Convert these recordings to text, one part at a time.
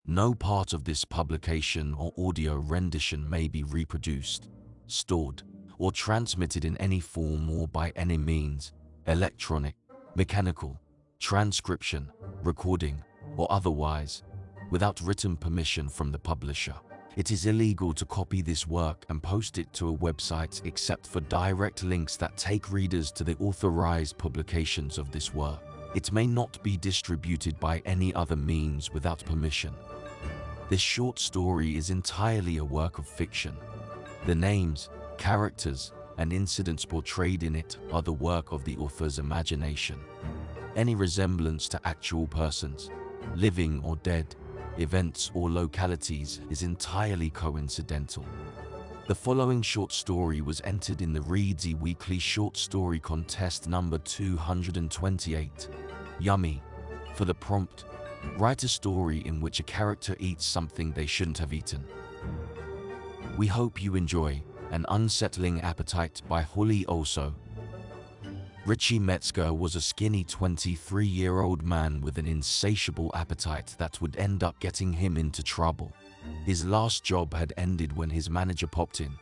No part of this publication or audio rendition may be reproduced, stored, or transmitted in any form or by any means, electronic, mechanical, transcription, recording, or otherwise, without written permission from the publisher. It is illegal to copy this work and post it to a website except for direct links that take readers to the authorized publications of this work. It may not be distributed by any other means without permission. This short story is entirely a work of fiction. The names, characters, and incidents portrayed in it are the work of the author's imagination. Any resemblance to actual persons, living or dead, events or localities is entirely coincidental. The following short story was entered in the Readsy Weekly Short Story Contest number 228. Yummy. For the prompt, write a story in which a character eats something they shouldn't have eaten. We hope you enjoy An Unsettling Appetite by Holly Oso. Richie Metzger was a skinny 23-year-old man with an insatiable appetite that would end up getting him into trouble. His last job had ended when his manager popped in,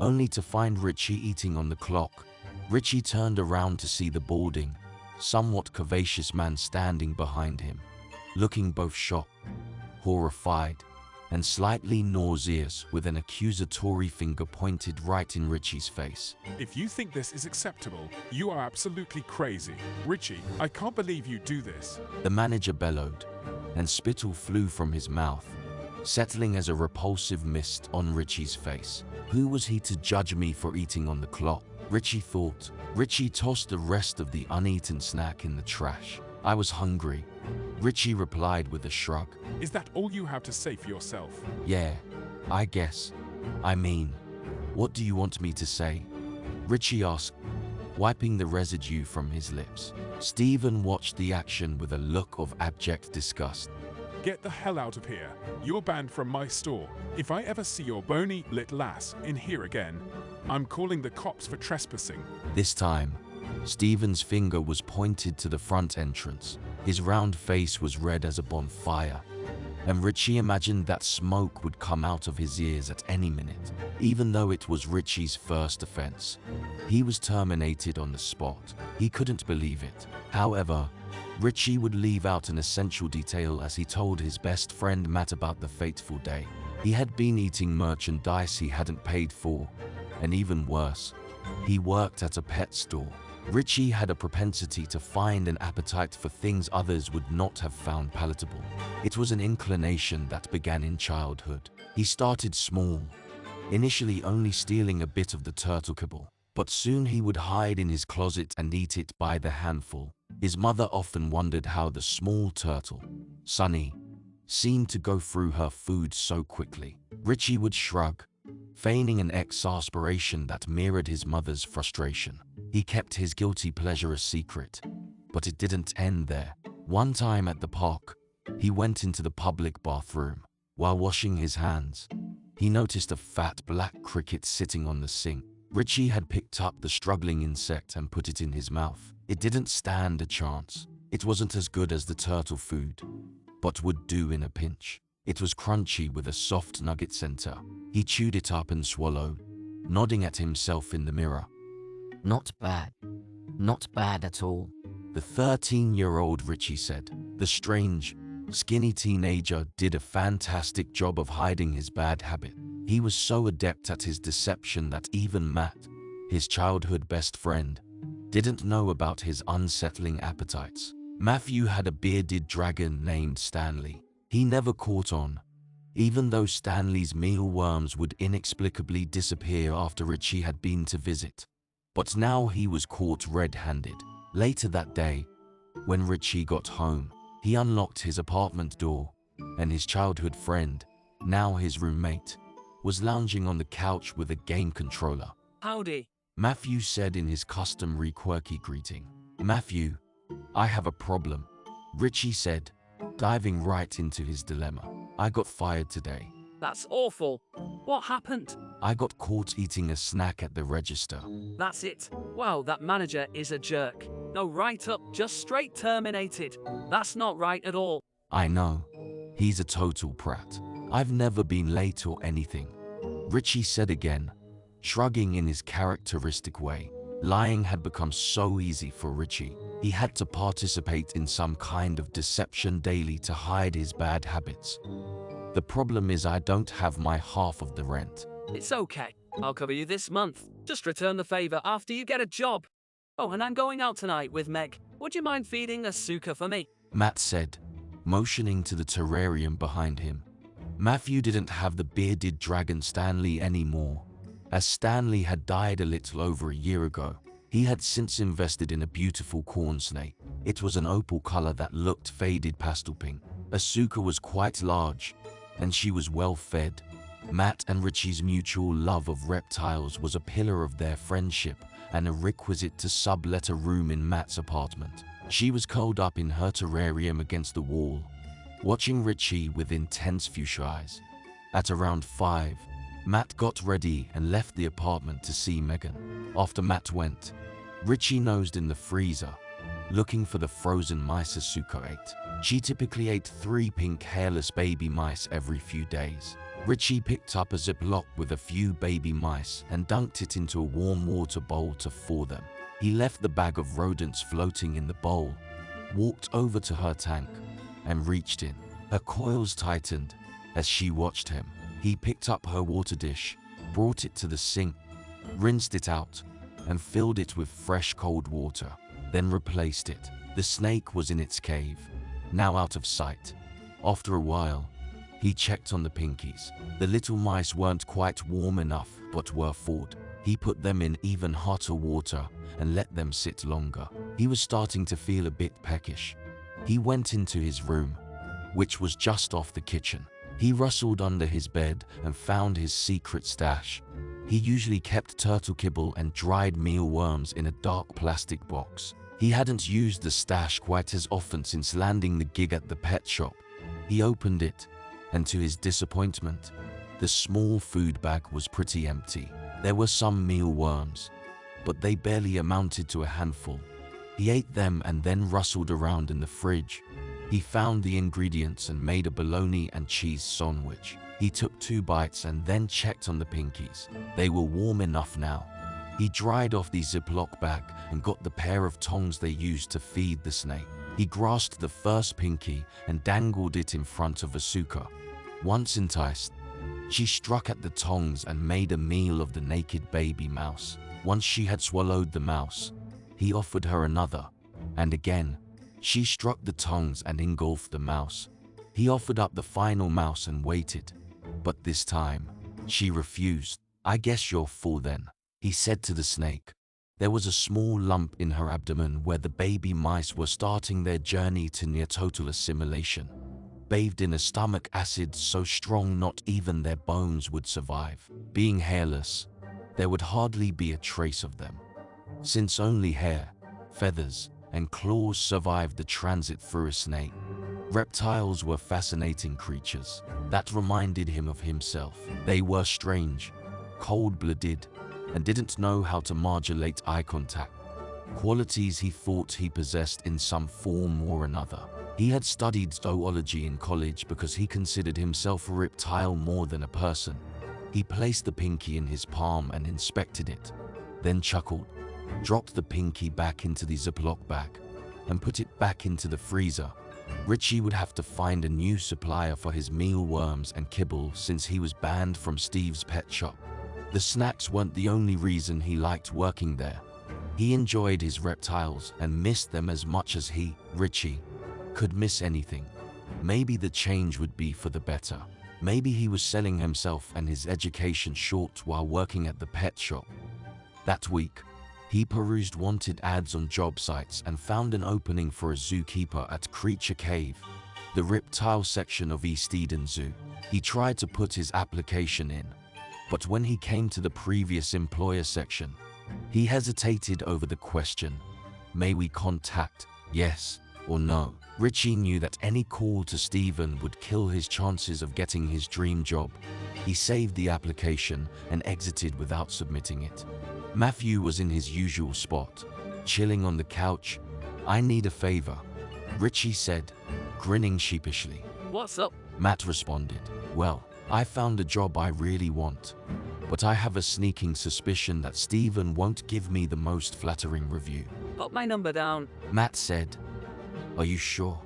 only to find Richie eating on the clock. Richie turned around to see the balding, somewhat curvaceous man standing behind him, looking both shocked, horrified, and slightly nauseous, with an accusatory finger pointed right in Richie's face. If you think this is acceptable, you are absolutely crazy. Richie, I can't believe you do this. The manager bellowed, and spittle flew from his mouth, settling as a repulsive mist on Richie's face. Who was he to judge me for eating on the clock? Richie thought. Richie tossed the rest of the uneaten snack in the trash. I was hungry, Richie replied with a shrug. Is that all you have to say for yourself? Yeah, I guess. I mean, what do you want me to say? Richie asked, wiping the residue from his lips. Stephen watched the action with a look of abject disgust. Get the hell out of here. You're banned from my store. If I ever see your bony little ass in here again, I'm calling the cops for trespassing. This time, Stephen's finger was pointed to the front entrance. His round face was red as a bonfire, and Richie imagined that smoke would come out of his ears at any minute. Even though it was Richie's first offense, he was terminated on the spot. He couldn't believe it. However, Richie would leave out an essential detail as he told his best friend Matt about the fateful day. He had been eating merchandise he hadn't paid for, and even worse, he worked at a pet store. Richie had a propensity to find an appetite for things others would not have found palatable. It was an inclination that began in childhood. He started small, initially only stealing a bit of the turtle kibble, but soon he would hide in his closet and eat it by the handful. His mother often wondered how the small turtle, Sunny, seemed to go through her food so quickly. Richie would shrug, feigning an exasperation that mirrored his mother's frustration. He kept his guilty pleasure a secret, but it didn't end there. One time at the park, he went into the public bathroom. While washing his hands, he noticed a fat black cricket sitting on the sink. Richie had picked up the struggling insect and put it in his mouth. It didn't stand a chance. It wasn't as good as the turtle food, but would do in a pinch. It was crunchy with a soft nugget center. He chewed it up and swallowed, nodding at himself in the mirror. Not bad. Not bad at all. The 13-year-old Richie said. The strange, skinny teenager did a fantastic job of hiding his bad habit. He was so adept at his deception that even Matt, his childhood best friend, didn't know about his unsettling appetites. Matthew had a bearded dragon named Stanley. He never caught on, even though Stanley's mealworms would inexplicably disappear after Richie had been to visit. But now he was caught red-handed. Later that day, when Richie got home, he unlocked his apartment door, and his childhood friend, now his roommate, was lounging on the couch with a game controller. Howdy. Matthew said in his customary quirky greeting. Matthew, I have a problem, Richie said, diving right into his dilemma. I got fired today. That's awful. What happened? I got caught eating a snack at the register. That's it. Wow, that manager is a jerk. No write-up, just straight terminated. That's not right at all. I know. He's a total prat. I've never been late or anything, Richie said again, shrugging in his characteristic way. Lying had become so easy for Richie. He had to participate in some kind of deception daily to hide his bad habits. The problem is I don't have my half of the rent. It's okay. I'll cover you this month. Just return the favor after you get a job. Oh, and I'm going out tonight with Meg. Would you mind feeding Asuka for me? Matt said, motioning to the terrarium behind him. Matthew didn't have the bearded dragon Stanley anymore, as Stanley had died a little over a year ago. He had since invested in a beautiful corn snake. It was an opal color that looked faded pastel pink. Asuka was quite large, and she was well fed. Matt and Richie's mutual love of reptiles was a pillar of their friendship and a requisite to sublet a room in Matt's apartment. She was curled up in her terrarium against the wall, watching Richie with intense fuchsia eyes. At around 5, Matt got ready and left the apartment to see Megan. After Matt went, Richie nosed in the freezer, looking for the frozen mice Asuka ate. She typically ate 3 pink hairless baby mice every few days. Richie picked up a Ziploc with a few baby mice and dunked it into a warm water bowl to thaw them. He left the bag of rodents floating in the bowl, walked over to her tank, and reached in. Her coils tightened as she watched him. He picked up her water dish, brought it to the sink, rinsed it out, and filled it with fresh cold water, then replaced it. The snake was in its cave, now out of sight. After a while, he checked on the pinkies. The little mice weren't quite warm enough, but were thawed. He put them in even hotter water and let them sit longer. He was starting to feel a bit peckish. He went into his room, which was just off the kitchen. He rustled under his bed and found his secret stash. He usually kept turtle kibble and dried mealworms in a dark plastic box. He hadn't used the stash quite as often since landing the gig at the pet shop. He opened it, and to his disappointment, the small food bag was pretty empty. There were some mealworms, but they barely amounted to a handful. He ate them and then rustled around in the fridge. He found the ingredients and made a bologna and cheese sandwich. He took 2 bites and then checked on the pinkies. They were warm enough now. He dried off the Ziploc bag and got the pair of tongs they used to feed the snake. He grasped the first pinky and dangled it in front of Asuka. Once enticed, she struck at the tongs and made a meal of the naked baby mouse. Once she had swallowed the mouse, he offered her another, and again, she struck the tongs and engulfed the mouse. He offered up the final mouse and waited, but this time, she refused. "I guess you're full then," he said to the snake. There was a small lump in her abdomen where the baby mice were starting their journey to near total assimilation, bathed in a stomach acid so strong not even their bones would survive. Being hairless, there would hardly be a trace of them, since only hair, feathers, and claws survived the transit through a snake. Reptiles were fascinating creatures that reminded him of himself. They were strange, cold-blooded, and didn't know how to modulate eye contact, qualities he thought he possessed in some form or another. He had studied zoology in college because he considered himself a reptile more than a person. He placed the pinky in his palm and inspected it, then chuckled, dropped the pinky back into the Ziploc bag, and put it back into the freezer. Richie would have to find a new supplier for his mealworms and kibble since he was banned from Steve's pet shop. The snacks weren't the only reason he liked working there. He enjoyed his reptiles and missed them as much as he, Richie, could miss anything. Maybe the change would be for the better. Maybe he was selling himself and his education short while working at the pet shop. That week, he perused wanted ads on job sites and found an opening for a zookeeper at Creature Cave, the reptile section of East Eden Zoo. He tried to put his application in, but when he came to the previous employer section, he hesitated over the question, "May we contact, yes or no?" Richie knew that any call to Steven would kill his chances of getting his dream job. He saved the application and exited without submitting it. Matthew was in his usual spot, chilling on the couch. "I need a favor," Richie said, grinning sheepishly. What's up? Matt responded, "Well, I found a job I really want, but I have a sneaking suspicion that Steven won't give me the most flattering review." Put my number down. Matt said. "Are you sure?"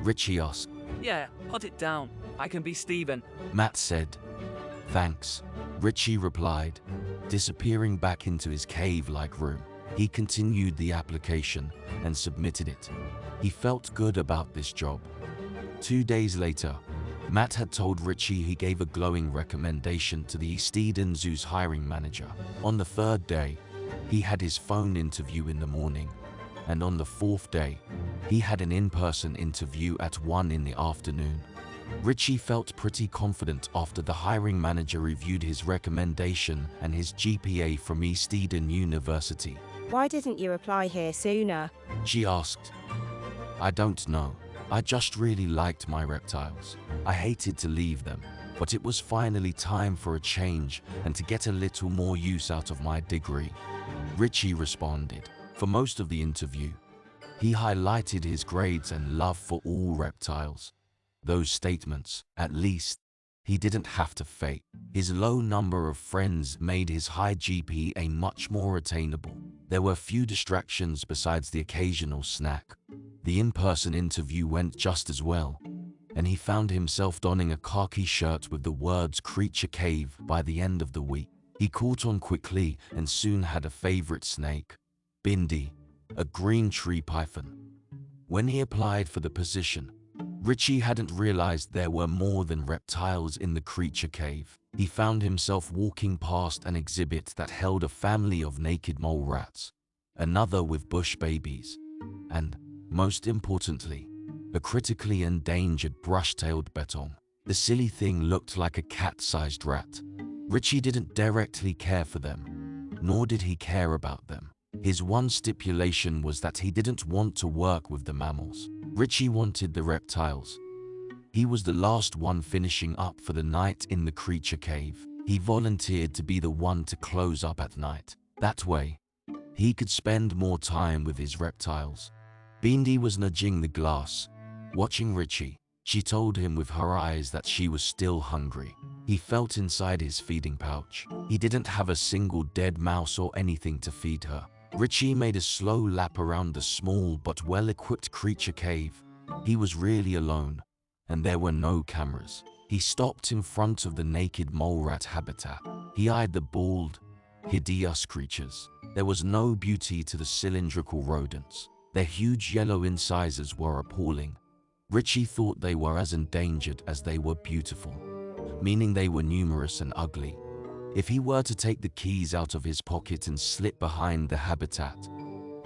Richie asked. Yeah, put it down. I can be Steven. Matt said. "Thanks," Richie replied, disappearing back into his cave-like room. He continued the application and submitted it. He felt good about this job. 2 days later, Matt had told Richie he gave a glowing recommendation to the East Eden Zoo's hiring manager. On the 3rd day, he had his phone interview in the morning, and on the 4th day, he had an in-person interview at 1 in the afternoon. Richie felt pretty confident after the hiring manager reviewed his recommendation and his GPA from East Eden University. Why didn't you apply here sooner? She asked. "I don't know. I just really liked my reptiles. I hated to leave them, but it was finally time for a change and to get a little more use out of my degree," Richie responded. For most of the interview, he highlighted his grades and love for all reptiles. Those statements, at least, he didn't have to fake. His low number of friends made his high GPA much more attainable. There were few distractions besides the occasional snack. The in-person interview went just as well, and he found himself donning a khaki shirt with the words "Creature Cave" by the end of the week. He caught on quickly and soon had a favorite snake, Bindi, a green tree python. When he applied for the position, Richie hadn't realized there were more than reptiles in the creature cave. He found himself walking past an exhibit that held a family of naked mole rats, another with bush babies, and, most importantly, a critically endangered brush-tailed bettong. The silly thing looked like a cat-sized rat. Richie didn't directly care for them, nor did he care about them. His one stipulation was that he didn't want to work with the mammals. Richie wanted the reptiles. He was the last one finishing up for the night in the creature cave. He volunteered to be the one to close up at night. That way, he could spend more time with his reptiles. Bindi was nudging the glass, watching Richie. She told him with her eyes that she was still hungry. He felt inside his feeding pouch. He didn't have a single dead mouse or anything to feed her. Richie made a slow lap around the small but well-equipped creature cave. He was really alone, and there were no cameras. He stopped in front of the naked mole rat habitat. He eyed the bald, hideous creatures. There was no beauty to the cylindrical rodents. Their huge yellow incisors were appalling. Richie thought they were as endangered as they were beautiful, meaning they were numerous and ugly. If he were to take the keys out of his pocket and slip behind the habitat,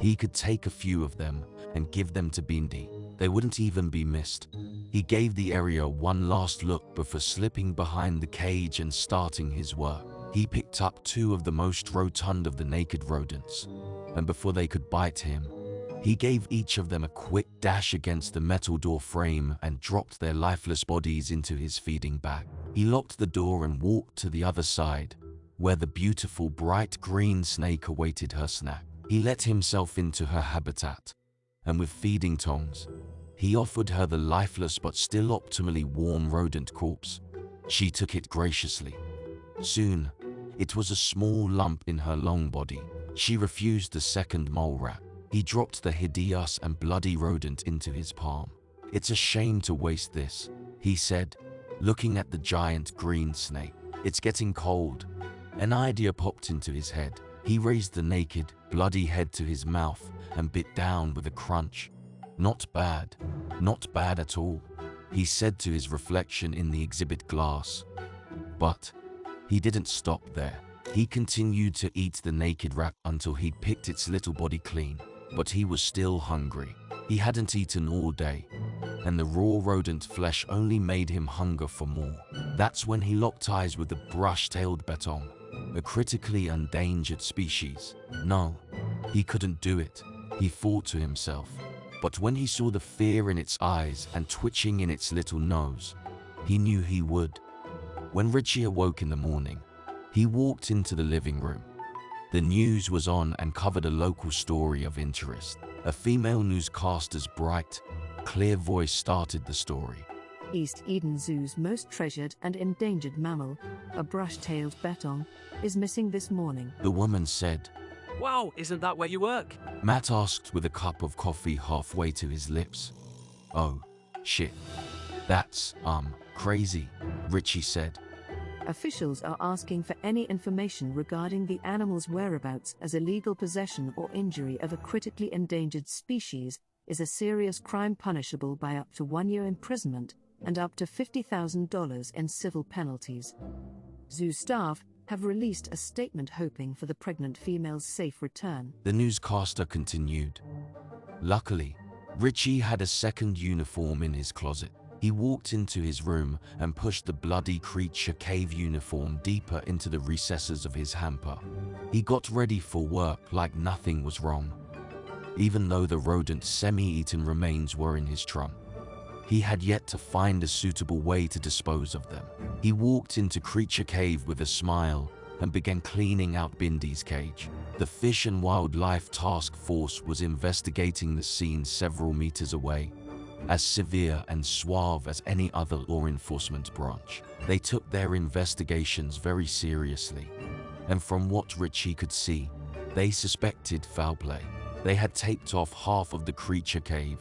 he could take a few of them and give them to Bindi. They wouldn't even be missed. He gave the area one last look before slipping behind the cage and starting his work. He picked up 2 of the most rotund of the naked rodents, and before they could bite him, he gave each of them a quick dash against the metal door frame and dropped their lifeless bodies into his feeding bag. He locked the door and walked to the other side, where the beautiful bright green snake awaited her snack. He let himself into her habitat, and with feeding tongs, he offered her the lifeless but still optimally warm rodent corpse. She took it graciously. Soon, it was a small lump in her long body. She refused the second mole rat. He dropped the hideous and bloody rodent into his palm. "It's a shame to waste this," he said, looking at the giant green snake. "It's getting cold." An idea popped into his head. He raised the naked, bloody head to his mouth and bit down with a crunch. "Not bad. Not bad at all," he said to his reflection in the exhibit glass. But he didn't stop there. He continued to eat the naked rat until he'd picked its little body clean. But he was still hungry. He hadn't eaten all day, and the raw rodent flesh only made him hunger for more. That's when he locked eyes with the brush-tailed bettong, a critically endangered species. No, he couldn't do it, he thought to himself. But when he saw the fear in its eyes and twitching in its little nose, he knew he would. When Richie awoke in the morning, he walked into the living room. The news was on and covered a local story of interest. A female newscaster's bright, clear voice started the story. East Eden Zoo's most treasured and endangered mammal, a brush-tailed bettong, is missing this morning. The woman said. Wow, isn't that where you work? Matt asked with a cup of coffee halfway to his lips. Oh, shit. That's, crazy, Richie said. Officials are asking for any information regarding the animal's whereabouts, as illegal possession or injury of a critically endangered species is a serious crime punishable by up to 1 year imprisonment and up to $50,000 in civil penalties. Zoo staff have released a statement hoping for the pregnant female's safe return. The newscaster continued. Luckily, Richie had a second uniform in his closet. He walked into his room and pushed the bloody creature cave uniform deeper into the recesses of his hamper. He got ready for work like nothing was wrong, even though the rodent semi-eaten remains were in his trunk. He had yet to find a suitable way to dispose of them. He walked into Creature Cave with a smile and began cleaning out Bindi's cage. The Fish and Wildlife Task Force was investigating the scene several meters away, as severe and suave as any other law enforcement branch. They took their investigations very seriously, and from what Richie could see, they suspected foul play. They had taped off half of the creature cave,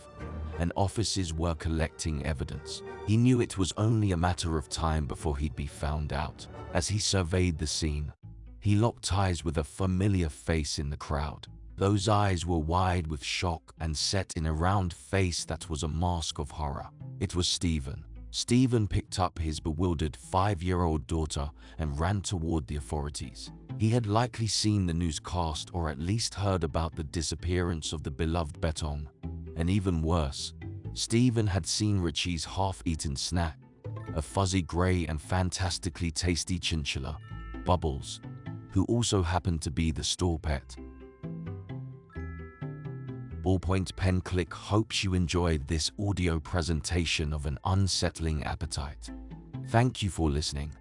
and officers were collecting evidence. He knew it was only a matter of time before he'd be found out. As he surveyed the scene, he locked eyes with a familiar face in the crowd. Those eyes were wide with shock and set in a round face that was a mask of horror. It was Stephen. Stephen picked up his bewildered 5-year-old daughter and ran toward the authorities. He had likely seen the newscast or at least heard about the disappearance of the beloved bettong. And even worse, Stephen had seen Richie's half-eaten snack, a fuzzy gray and fantastically tasty chinchilla, Bubbles, who also happened to be the store pet. Ballpoint Pen Click hopes you enjoyed this audio presentation of An Unsettling Appetite. Thank you for listening.